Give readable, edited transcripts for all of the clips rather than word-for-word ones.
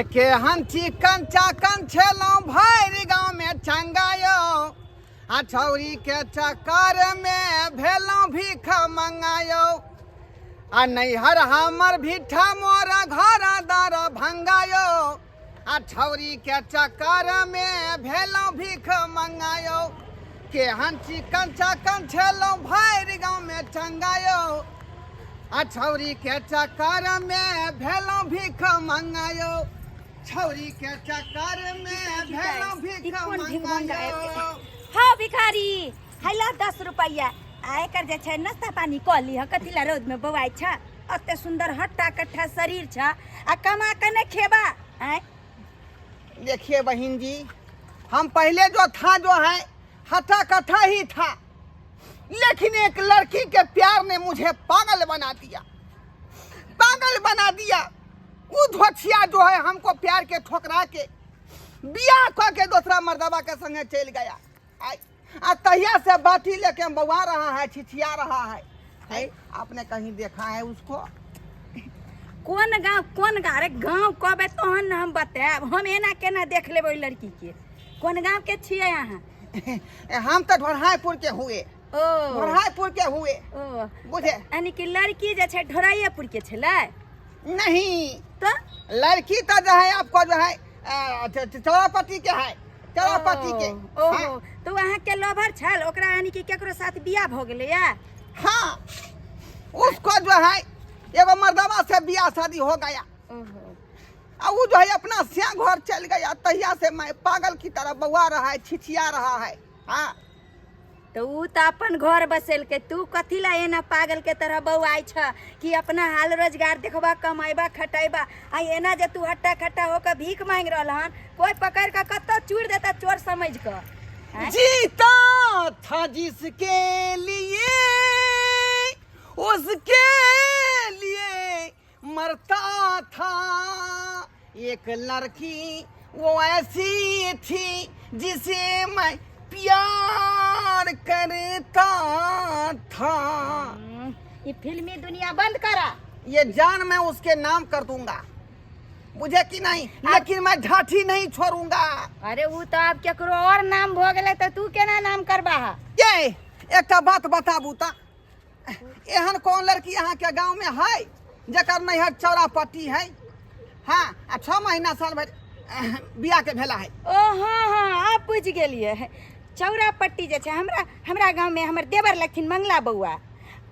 के हंसी कंचा कंछेलो भैर गाँव में चंगायो आ छौरी के चक्कर में भेलो भीख मंगायो आ नैहर हमर भीठा मोर घर दर भंगायो आ छौरी के चक्कर में भेलो भीख मंगायो के हंसी कंचा कंछेलो भैर गाँव में चंगायो आ छौरी के चक्कर में भेलो भीख मंगायो छौरी के चक्कर में भेलो भीख मंगायो। हाँ भिखारी हैला 10 रुपया आए कर जे छै नाश्ता पानी क ली कथिला रोद में बवाई छ अते सुंदर हट्टा कट्ठा शरीर छ आ कमा के न खेबा हैं। देखिए बहन जी, हम पहले जो है हट्टा कट्ठा ही था, लेकिन एक लड़की के प्यार ने मुझे पागल बना दिया। वो धोछिया जो है हमको प्यार के ठोकरा के बियाह क के दूसरा मर्दबा के संगे चल गया। आ तहिया से बाती लेके बवा रहा है, छिछिया रहा है। आपने कहीं देखा है उसको? कौन गाँव अरे गाँव कबे तोहन हम बताएब, हम एना केना देख लेबै ओइ लड़की के। कौन गाँव के छियै अहाँ? हम तो ढोरहाईपुर के हुए। ढोरहाईपुर के हुए बुझे। यानी कि लड़की जे छै ढोराईपुर के छलै? नहीं, तो लड़की तो जो है आपको जो है चौरापट्टी के है, चौरापट्टी के। ओहो, तो वहाँ के लोभर छल ओकरा यानी कि केकरो साथ बियाह भ गेलै या? हाँ, उसको जो है एगो मर्दवा से बियाह शादी हो गया। और वो जो है अपना सिया घर चल गया। तहिया से मैं पागल की तरह बउआ रहा है, छिछिया रहा है। हाँ, तो ऊ तो अपन घर बसेल के, तू कथी ला एना पागल के तरह बउआई छ कि अपना हाल रोजगार देखबा, कमाइबा, खटाइबा। आ एना जे तू हट्टा खट्टा होकर भीख मांग रहलन, कोई पकड़ के कत्तो चूड़ देता चोर समझ कर। जीता था जिसके लिए उसके लिए मरता था। एक लड़की वो ऐसी थी जिसे मैं प्यार करता था। ये फिल्मी दुनिया बंद करा। ये जान मैं उसके नाम कर दूंगा, मुझे कि नहीं, लेकिन मैं ढाठी नहीं छोड़ूंगा। अरे वो तो आप केकरो और नाम भ गेलै तो तू केना नाम करबा? ये एक बात बताबू ता, एहन कौन लड़की यहाँ के गांव में है जकर नैहर चौरापट्टी है? हाँ, 6 महीना साल भर बियाह के भेला है। ओ हाँ, आप बुझ गेलिए। चौरापट्टी जे छै हमरा गांव में हमर देवर लखिन मंगला बउआ,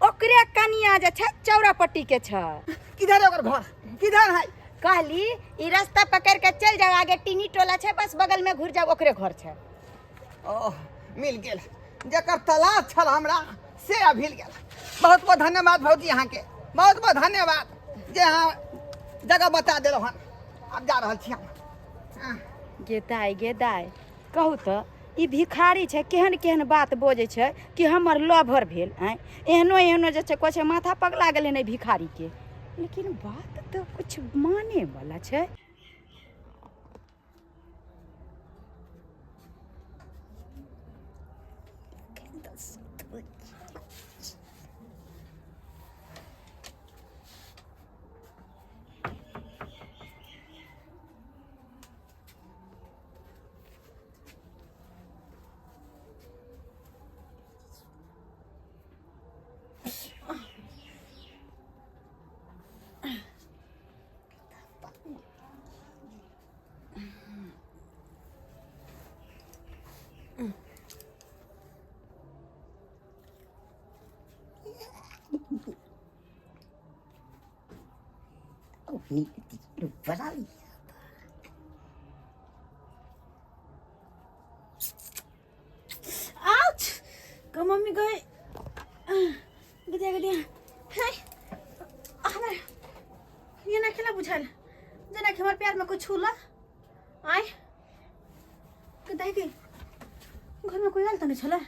ओकरे कनिया जे छै चौरापट्टी के छ। किधर है ओकर घर? किधर है? कहली ई रास्ता पकड़ के चल जाओ, आगे टीनी टोला छै, बस बगल में घुर जाओ, ओकरे घर छै। ओह, मिल गेल। जकर तलाश छल हमरा से अब मिल गेल। बहुत बहुत धन्यवाद भौजी, यहाँ के बहुत बहुत धन्यवाद जे यहाँ जगह बता देलौ हन। अब जा रहल छी हम। गेदाय कहू तो ई भिखारी छै केहन केहन बात बोझे छै कि हमर लभर भेल। एहनो जे छै कोई माथा पगला गेलै नहीं भिखारी के, लेकिन बात तो कुछ माने वाला छै। मम्मी गए गदिया हमर ये ना खेला बुझल जना कि हमर प्यार में कुछ छूला आय के दाई के घर में कोई आल तो नहीं छला।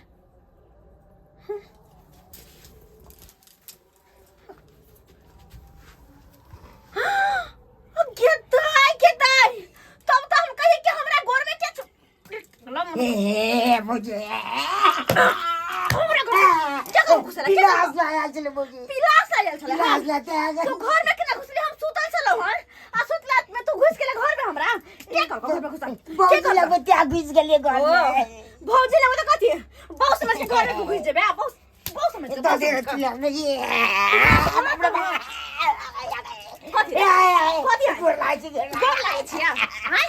तब तो हम कही कि हमरा घर में क्या मुझे पिलास लाया चले बोगी पिलास लाया चले पिलास लाते हैं तो घर में केना घुसले हम सुतल छलो हन आ सुतला में तो घुस गेले घर में के कर घर में घुसा बहुत लगे त्या घुस गेलिए घर में भौजी लगे तो कथी बहुत समझ के घर में घुस जेबे बहुत समझ के दादी रतिया नहीं कथी कथी गोर लागी गोर लागे छिया हाय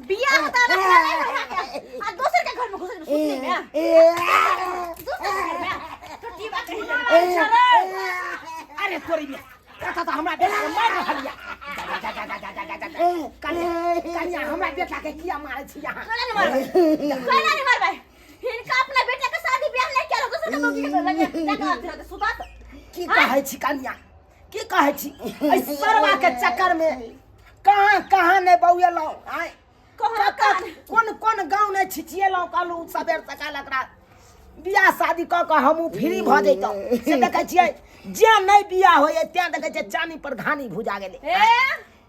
बियाह होता आ दोसर के घर में घुस सुतने में दोसर के घर में तो की बात है अरे तोरी में कथा तो हमरा बेटा मार रहलिया कन्या हमरा बेटा के किया मारे छी यहां कोना नहीं मारबे हिनका अपना बेटा के शादी ब्याह नहीं केलो दोसर के मौकी के लगे जाके सुता की कहै छी कन्या की कहै छी ऐ सरवा के चक्कर में कहां ने बौएलो आय कोन गांव ने छिचिएलो कालू सबेर सकाल एकरा बियाह शादी क के हमहु फ्री भ जइतो से देखै छियै जे नहीं बियाह होय त्या देखै छै चानी पर घानी भुजा गेलै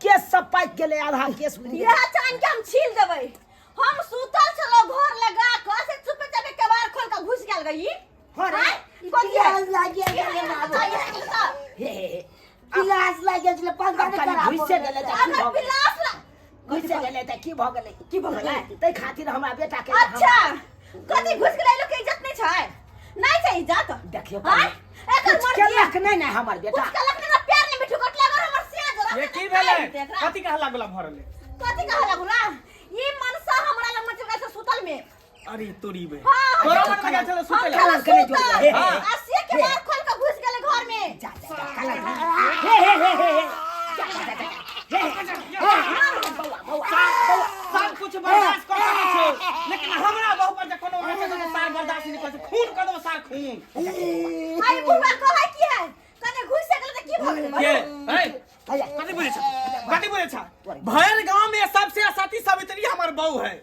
केस सब पाक गेलै आधा केस यह चान के हम छील देबै हम सुतल छलो घर लगा क से चुपे चापे केवाड़ खोल के घुस गेल गई हो रे कोन लागे गेलै बाबू पिलास लागे छले पंखा खराब घुस गेलै त अगर पिलास घुस गेलै त की भ गेलै तै खातिर हमरा बेटा के अच्छा कथी घुस गेलै लोग के इज्जत नहीं छै नहीं छै इज्जत देखियो हां एकर केलक नहीं हमर बेटा केलक ना पैर में बिठू कट लगा हमर सिया जरा ये की भेले कथी कहला गुला भरले कथी कहला गुला ई मनसा हमरा लग में चुका से सुतल में अरे तोरी बे हाँ, तोरा मन लगा चलो सुते काला के नहीं जोड़ हाँ। आसिया के बाहर खोल के घुस गेले घर में जा काला सब कुछ बर्दाश्त कर सकै छौ लेकिन हमरा बहु पर जे कोनो रहै छै सार बर्दाश्त नहीं कर छै खून कर दो सार खून आई बुआ कहै की है कने घुस गेले त की भ गेले के ए कथी बोले छ भैर गांव में सबसे सती सावित्री हमर बहू है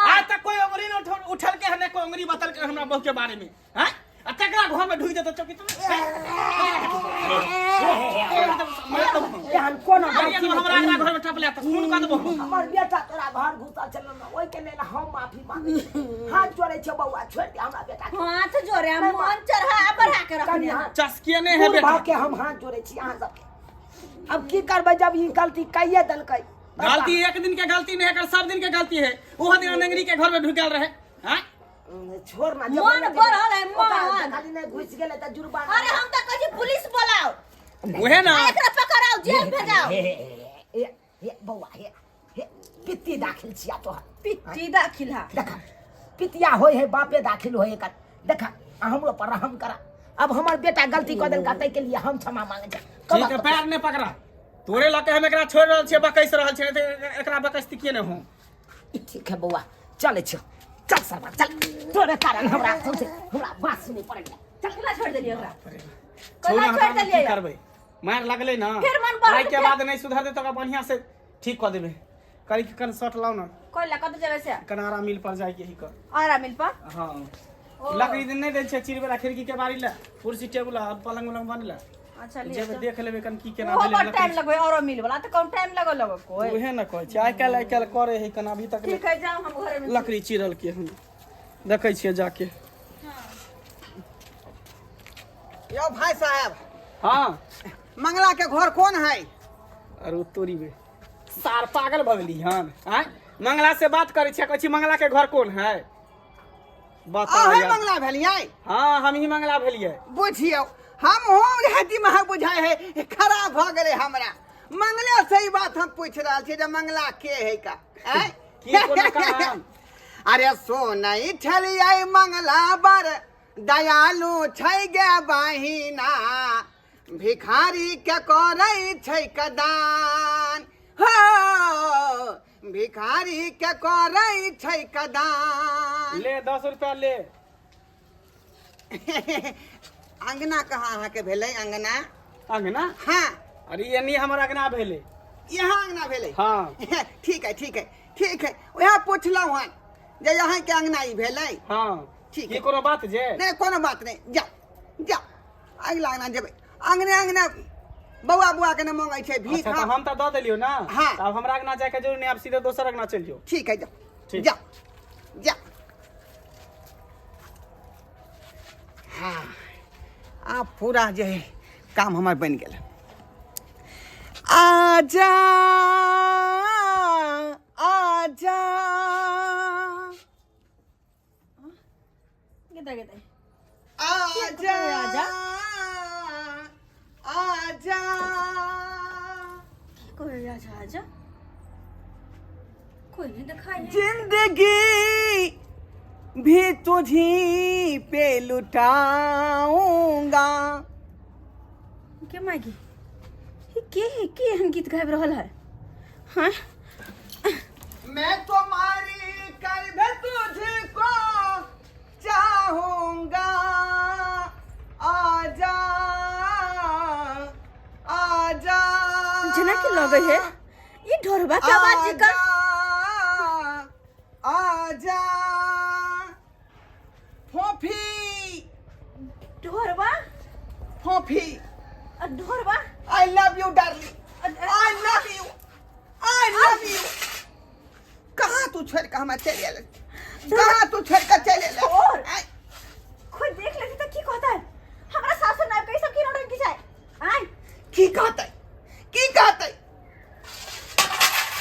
आज तक कोई उंगली न उठल के हने कोई उंगली बतल के हमरा बहू के बारे में हैं आ तकरा घर में ढुई देत चौकी यान कोन हमरा घर में ठपले त खून कर देबो हमर बेटा तोरा घर घुसा चल न ओइ के लेल हम माफी मांगे हाथ जोड़े छ बौआ छोड़ दे हमरा बेटा के हाथ जोड़े हम मन चढ़ा बढ़ा के रखने चस्किए ने है बेटा के हम हाथ जोड़े छी अहां सब अब की करबै जब ई गलती कइए दलकै गलती एक दिन के गलती नहीं है सब दिन के गलती है वो दिन अंगरी के घर में ढुकल रहे हैं छोड़ ना मन बढ़ल है मन खाली नहीं घुस गेले त जुर्माना अरे हम त कहि पुलिस बुलाओ वहे ना एकरा पकड़ाओ जेल भेजाओ हे बौआ हे पित्ती दाखिल छिया तोहर पिट्टी दाखिल है देखा पितिया होय है बापे दाखिल होय कर देखा हमरो पर रहम करा अब हमर बेटा गलती क देलका तै के लिए हम क्षमा मांगे छ ठीक है पैर ने पकड़ा तोरे लके हम एकरा छोड़ रहल छियै बकैस रहल छै त एकरा बकैस किए न हो ठीक है बौआ चले छ चल सरवा चल तोरे कारण हमरा बात सुने पड़ गया चल कला छोड़ देलिए ओकरा छोड़ कला छोड़ देलिए करबै मार लगले ना फिर मन बढ़ आई के बाद नहीं सुधर दे तो बढ़िया से ठीक क देबे करी के कन शॉट लाओ ना कोई लका तो जबे से कनारा मिल पर जाए के ही कर आरा मिल पर हां लकड़ी दिन नहीं दे छै चिरबेला खिड़की के बारी ला कुर्सी टेबुल पलंग उलंग बनला अच्छा ले जब देख लेबे कन की केना वो भेले पर टाइम लगबे और मिल वाला तो कौन टाइम लगो कोई ओहे ना कहै छै आइ काल करे है कना अभी तक ठीक है जाओ हम घर में लकड़ी चिरल के हम देखै छियै जाके यो भाई साहब हां मंगला के घर कौन है अरे तोरी बे सार पागल भ गेली हन हैं मंगला से बात करै छियै कहै छी मंगला के घर कौन है बताओ है यार मंगला भेलियै हां हम ही मंगला भेलियै बुझियो हम हो दिमाग बुझाय है खराब भ गेले हमरा मंगले सही बात हम पूछ रहल छी जे मंगला के है का हैं की कोनो काम अरे सोनई ठलियै मंगला बर दयालु छै गे बहिना भिखारी के करै छै कदान हो भिखारी के करै छै कदान ले 10 रुपया ले अंगना कहाँ अहाँ के भेलै अंगना अंगना हाँ अरे ये नहीं हमर अंगना भेले यहाँ अंगना भेलै हां ठीक है वह पूछलहुँ हन जे यहाँ के अंगना ई भेलै हां ठीक की है कोनो बात जे नहीं कोनो बात नहीं जा अगला अंगना जेबै अंगने बउआ के न मांगे छै भीख अच्छा तो हम तो दे देलियो ना हाँ। अब हमरा अंगना जाए के जरूर नहीं अब सीधे दोसर अंगना चल जाओ ठीक है ठीक। जा हाँ आप पूरा जे है काम हमार बन गेल आजा आजा दे आजा आजा। आजा कोई आजा आजा कोई नहीं दिखाई है। जिंदगी भी तुझी पे लुटाऊंगा। क्या मागी ये के हम गीत गायब रहल है? हाँ मैं तुम्हारी कर्ब तुझको चाहूंगा। आजा आजा जना की लगे है ये ढोरबा के आवाज जिकर आजा फोफी ढोरबा फोफी ढोरबा I love you darling I love you I love you। कहाँ तू छोड़ कर हमारे चले आले? कहाँ तू छोड़ कर चले आले? और? आय, कोई देख लेती तो की कहता है हमरा सासु ना कई सब की रोड की जाए आय की कहते? की कहते?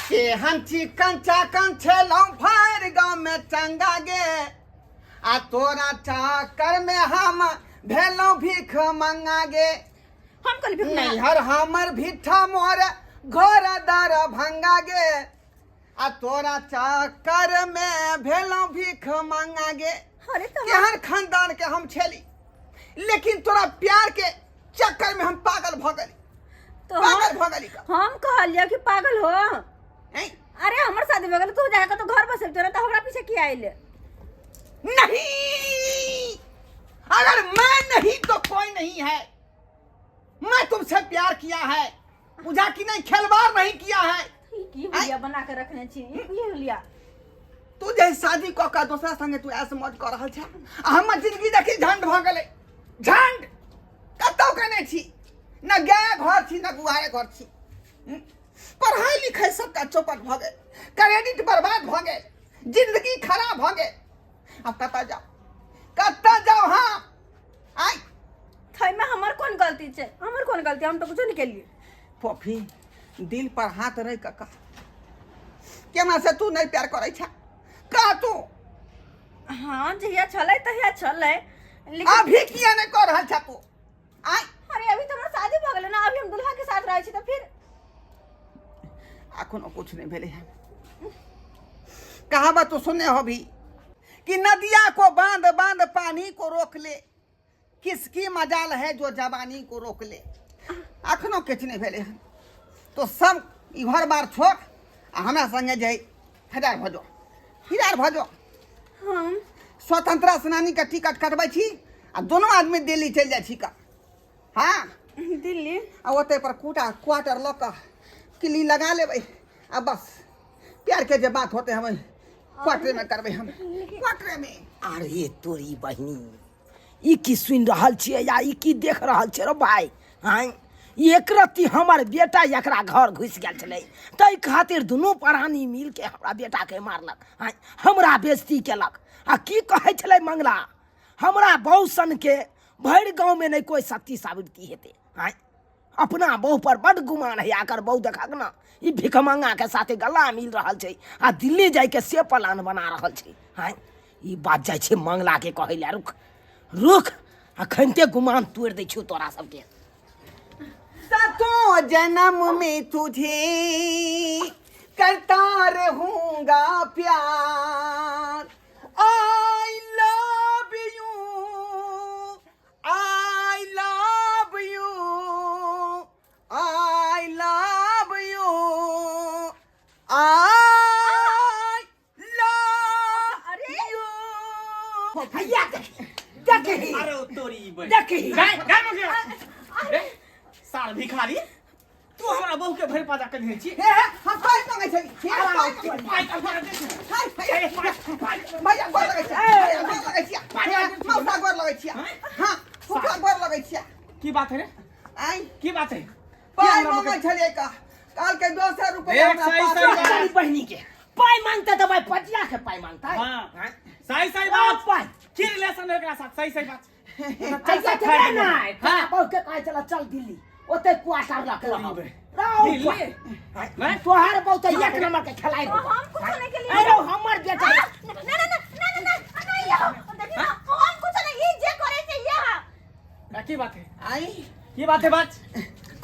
के हम चिकन चाकन छेलों फायर गाँव में चंगा गे आ तोरा चाकर में हम भेलों भीख मंगा गे। हम कल भी नहीं हर हमर भीठा मोर घर दर भंगा गे आ तोरा चाकर में भेलों भीख मंगा गे। अरे तो केहन खानदान के हम छेली लेकिन तोरा प्यार के चक्कर में हम पागल भ गली। तो पागल भ गली का हम कहलिया कि पागल हो। हैं? अरे हमर शादी हो गेल तू जाके तो घर बसल तोरा तो हमरा पीछे की आइले। नहीं अगर मैं नहीं तो कोई नहीं है। मैं तुमसे प्यार किया है बुझा कि नहीं खिलवाड़ नहीं किया है। की हुलिया बना के रखने छी ये हुलिया तू जे शादी क का दूसरा संगे तू ऐसे मौज कर रहल छ। हमर जिंदगी देखी झंड भ गेलै झंड कतौ कने छी न गाय घर छी न गुहारे घर छी। पढ़ाई लिखाई सबका चौपट भ गेल क्रेडिट बर्बाद भ गेल जिंदगी खराब भ गेल। अब कतऽ जाओ हाँ आई थई में हमर कौन गलती छे? हमर कौन गलती? हम तो कुछ नहीं केलिए। पॉफी दिल पर हाथ रह का केना से तू नहीं प्यार करे छ का तू? हां जहिया चले तहिया चले लेकिन अभी किया नहीं कर रहल छ तू? आई अरे अभी तो हमर शादी भ गेले ना अभी हम दुल्हा के साथ रहै छी तो फिर अखनो कुछ नहीं भेले है। कहावत तो सुने हो भी कि नदिया को बांध बांध पानी को रोक ले किसकी मजाल है जो जवानी को रोक ले। अखनो किछ नहीं भेले है तो सब घर बार छोड़ हमरा संगे जाई हजार भजो हम स्वतंत्रता सेनानी का टिकट कटबै छी आ दोनों आदमी दिल्ली चल जाय छी का। हाँ दिल्ली आ ओते पर क्वार्टर ल के किली लगा लेबै आ बस प्यार के जे बात होते हम क्वार्टर में करबै हम क्वार्टर में। अरे तोरी बहिनी ई की सुन रहल छियै या ई की देख रहल छियै रे भाई? हाँ एक रत्ती हमर बेटा एकरा घर घुस गेल छलै तै खातिर दुनू प्राणी मिल के हमरा बेटा के मारलक। हाँ हमरा बेइज्जती केलक आ की कहै छलै मंगला हमरा बहू सन के भरि गाँव में नहीं कोई शक्ति साबिती हेतै। हाँ अपना बहू पर बड़ गुमान है आकर बहू देखक ना ई भिखमंगा के साथे गला मिल रहल छै आ दिल्ली जाय के से प्लान बना रहल छै। हाँ ई बात जाय छै मंगला के कहै ले रुक रुक अखनते गुमान तोड़ दै छियौ तोरा सबके। सातों जन्म में तुझे करता रहूंगा प्यार। I love you, I love you, I love you, I love you। भैया देखी अरे तोरी बहन देखी गाय गाय मत गया रे सार भिखारी तू हमरा बहू के भर पाजा कर छी। हम पाई मांगे छी पाई कर भैया गोर लगै छी भैया गोर लगै छी मौसा गोर लगै छी हां फुफा गोर लगै छी। की बात है रे? आई की बात है? पाई मांगे छलिए का काल के 200 रुपया एक सही हमरा सही पास तेरी बहनी के पाई मांगता तो भाई पटिया के पाई मांगता है। हां सही सही बात पाई की रिलेशन है एकरा साथ सही सही बात ऐसा के ना हां बहु के कहे चला चल दिल्ली ओते क्वार्टर रख रहा दिल्ली तोहार बहुत एक नंबर के खिलाई तो हम कुछ नहीं के लिए अरे हमर बेटा ना देखिए हम कुछ बात है बात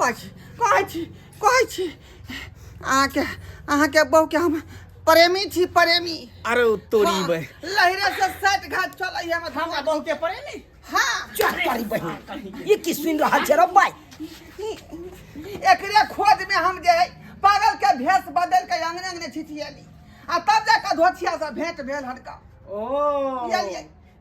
कहै छी अहाँके बहू के हम प्रेमी छी प्रेमी। अरे तोरी बे लहरे से साठ घाट चलै हम हमरा बहू के प्रेमी। हाँ चल तारी बहन ये की सुन रहल छै रे भाई। एकरे खोज में हम जे है पागल के भेष बदल के अंगने अंगने छिछियली आ तब जाके धोथिया से भेंट भेल हनका। ओ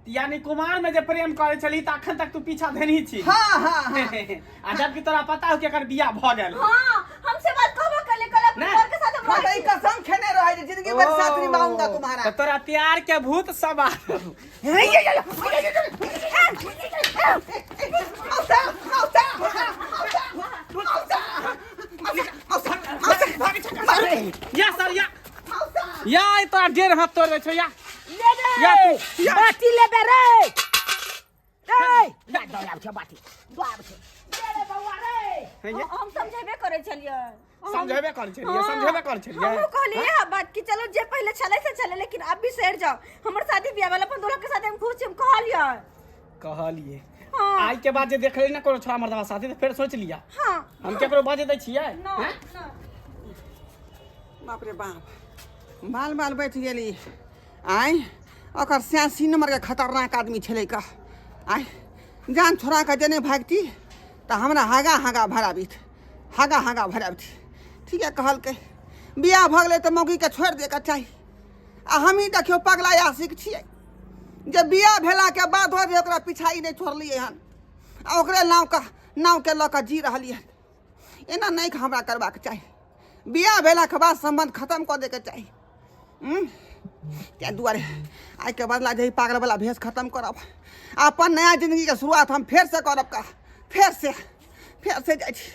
यानी कुमार में जे प्रेम करे छली त अखन तक तू पीछा धनी छी। हाँ हाँ हाँ आ जबकि तोरा पता हो कि एकर बियाह भ गेल। हां हमसे बात कहबो कल अपने घर के साथ हम भाई कसम खेने रहे जे जिंदगी भर साथ निभाऊंगा तुम्हारा। तो तोरा प्यार के भूत सब आ या सर या तोरा डेढ़ हाथ तोड़ दे छ या बाटी ले बे रे रे दौड़ा उठे बाटी दौड़ा उठे रे बउआ रे हम समझेबे करे छलिए समझेबे कर छलिए हम कहलिए बात कि चलो जे पहले चले से चले लेकिन अब भी शेर जाओ हमर शादी ब्याह वाला अपन दोनों के साथ हम खुश हम कहलिए हाँ। आज के बाद जे देखले ना कोनो छोरा मर्दवा साथी तो फिर सोच लिया हां हम केकरो बाजे दै छियै। बाप रे बाप बाल बाल बैठ गेली आय ओकर 86 नंबर के खतरनाक आदमी छलै का आय जान छोड़ा के जने भागती त हमरा हागा भराबी ठीक है कहल के बियाह भ गेलै त मौगी के छोड़ दे के चाही। आ हम ही देखियो पगला आशिक छियै जे बियाह भेला के बाद हो जे ओकरा पिछाई नहीं छोड़लिए हन आ ओकरे नाव के ल के जी रहलिए एना नहीं हमरा करबाक चाही। बियाह भेला के बाद संबंध खत्म कर दे के चाही। त्या दुआरे आइ के बदला जे पागल वाला भेष खत्म करब अपन नया जिंदगी के शुरुआत हम फेर से करब का फेर से जाइ छी।